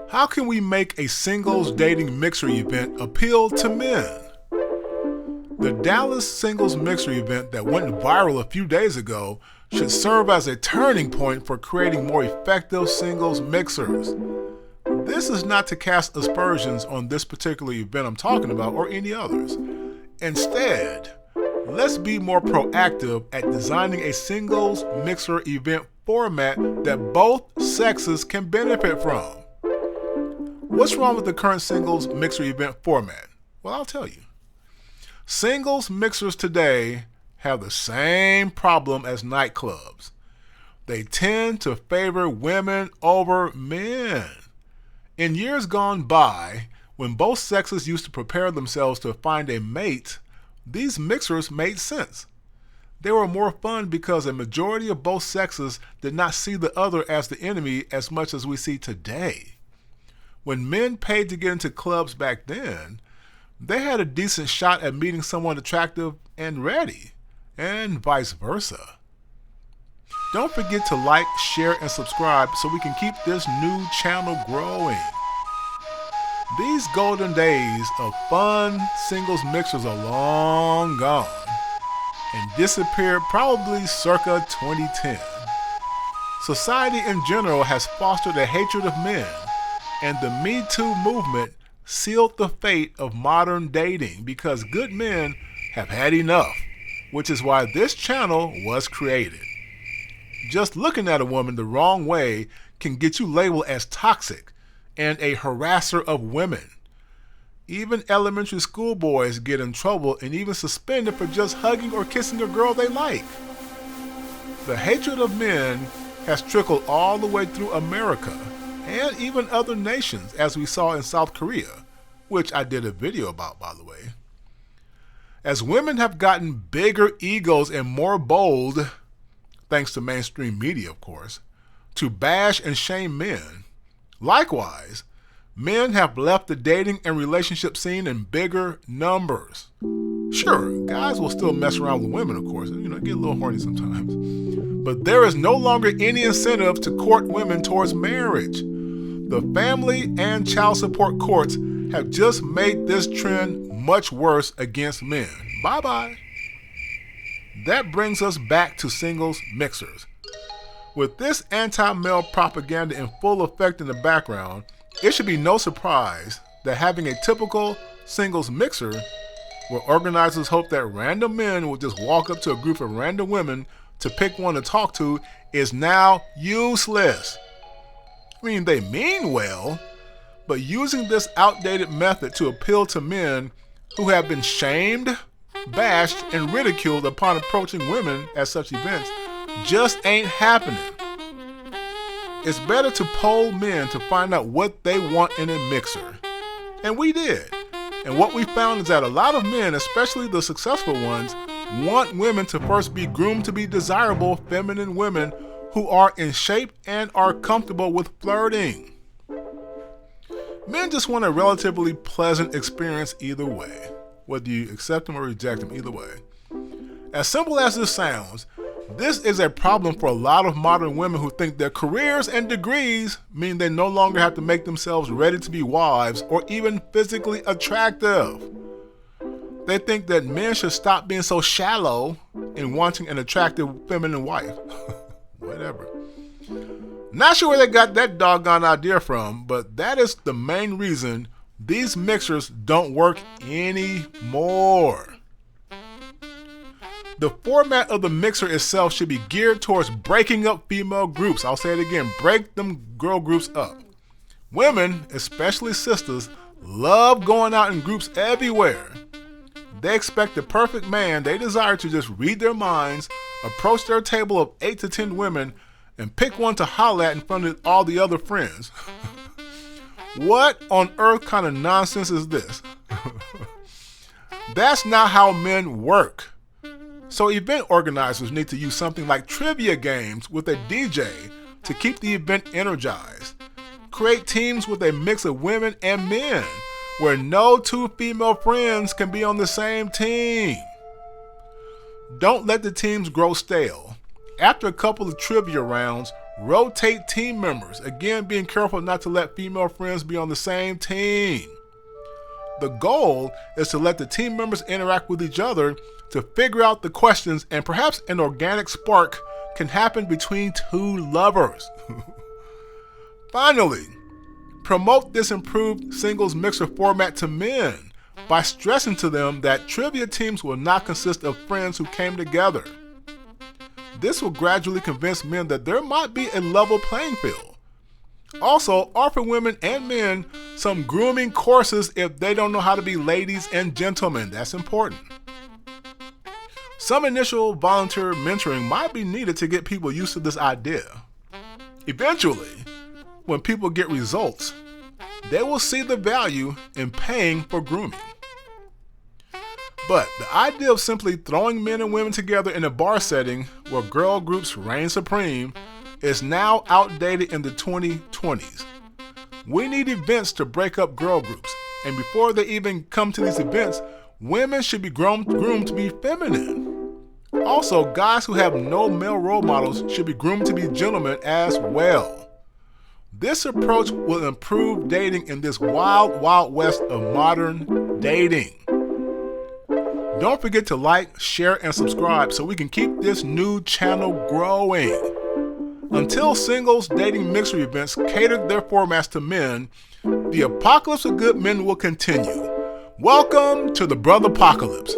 How can we make a singles dating mixer event appeal to men? The Dallas Singles Mixer event that went viral a few days ago should serve as a turning point for creating more effective singles mixers. This is not to cast aspersions on this particular event I'm talking about or any others. Instead, let's be more proactive at designing a singles mixer event format that both sexes can benefit from. What's wrong with the current singles mixer event format? Well, I'll tell you. Singles mixers today have the same problem as nightclubs. They tend to favor women over men. In years gone by, when both sexes used to prepare themselves to find a mate, these mixers made sense. They were more fun because a majority of both sexes did not see the other as the enemy as much as we see today. When men paid to get into clubs back then, they had a decent shot at meeting someone attractive and ready, and vice versa. Don't forget to like, share, and subscribe so we can keep this new channel growing. These golden days of fun singles mixers are long gone and disappeared probably circa 2010. Society in general has fostered a hatred of men, and the Me Too movement sealed the fate of modern dating because good men have had enough, which is why this channel was created. Just looking at a woman the wrong way can get you labeled as toxic and a harasser of women. Even elementary school boys get in trouble and even suspended for just hugging or kissing a girl they like. The hatred of men has trickled all the way through America and even other nations, as we saw in South Korea, which I did a video about, by the way. As women have gotten bigger egos and more bold, thanks to mainstream media, of course, to bash and shame men, likewise, men have left the dating and relationship scene in bigger numbers. Sure, guys will still mess around with women, of course, get a little horny sometimes. But there is no longer any incentive to court women towards marriage. The family and child support courts have just made this trend much worse against men. Bye-bye. That brings us back to singles mixers. With this anti-male propaganda in full effect in the background, it should be no surprise that having a typical singles mixer where organizers hope that random men will just walk up to a group of random women to pick one to talk to is now useless. I mean, they mean well, but using this outdated method to appeal to men who have been shamed, bashed, and ridiculed upon approaching women at such events just ain't happening. It's better to poll men to find out what they want in a mixer. And we did. And what we found is that a lot of men, especially the successful ones, want women to first be groomed to be desirable, feminine women who are in shape and are comfortable with flirting. Men just want a relatively pleasant experience either way, whether you accept them or reject them, either way. As simple as this sounds, this is a problem for a lot of modern women who think their careers and degrees mean they no longer have to make themselves ready to be wives or even physically attractive. They think that men should stop being so shallow in wanting an attractive feminine wife. Whatever. Not sure where they got that doggone idea from, but that is the main reason these mixers don't work anymore. The format of the mixer itself should be geared towards breaking up female groups. I'll say it again, break them girl groups up. Women, especially sisters, love going out in groups everywhere. They expect the perfect man they desire to just read their minds, approach their table of 8 to 10 women, and pick one to holler at in front of all the other friends. What on earth kind of nonsense is this? That's not how men work. So event organizers need to use something like trivia games with a DJ to keep the event energized. Create teams with a mix of women and men, where no two female friends can be on the same team. Don't let the teams grow stale. After a couple of trivia rounds, Rotate team members, again being careful not to let female friends be on the same team. The goal is to let the team members interact with each other to figure out the questions, and perhaps an organic spark can happen between two lovers. Finally, promote this improved singles mixer format to men by stressing to them that trivia teams will not consist of friends who came together. This will gradually convince men that there might be a level playing field. Also, offer women and men some grooming courses if they don't know how to be ladies and gentlemen. That's important. Some initial volunteer mentoring might be needed to get people used to this idea. Eventually, when people get results, they will see the value in paying for grooming. But the idea of simply throwing men and women together in a bar setting where girl groups reign supreme is now outdated in the 2020s. We need events to break up girl groups, and before they even come to these events, women should be groomed to be feminine. Also, guys who have no male role models should be groomed to be gentlemen as well. This approach will improve dating in this wild, wild west of modern dating. Don't forget to like, share, and subscribe so we can keep this new channel growing. Until singles dating mixer events cater their formats to men, the apocalypse of good men will continue. Welcome to the Brother Apocalypse.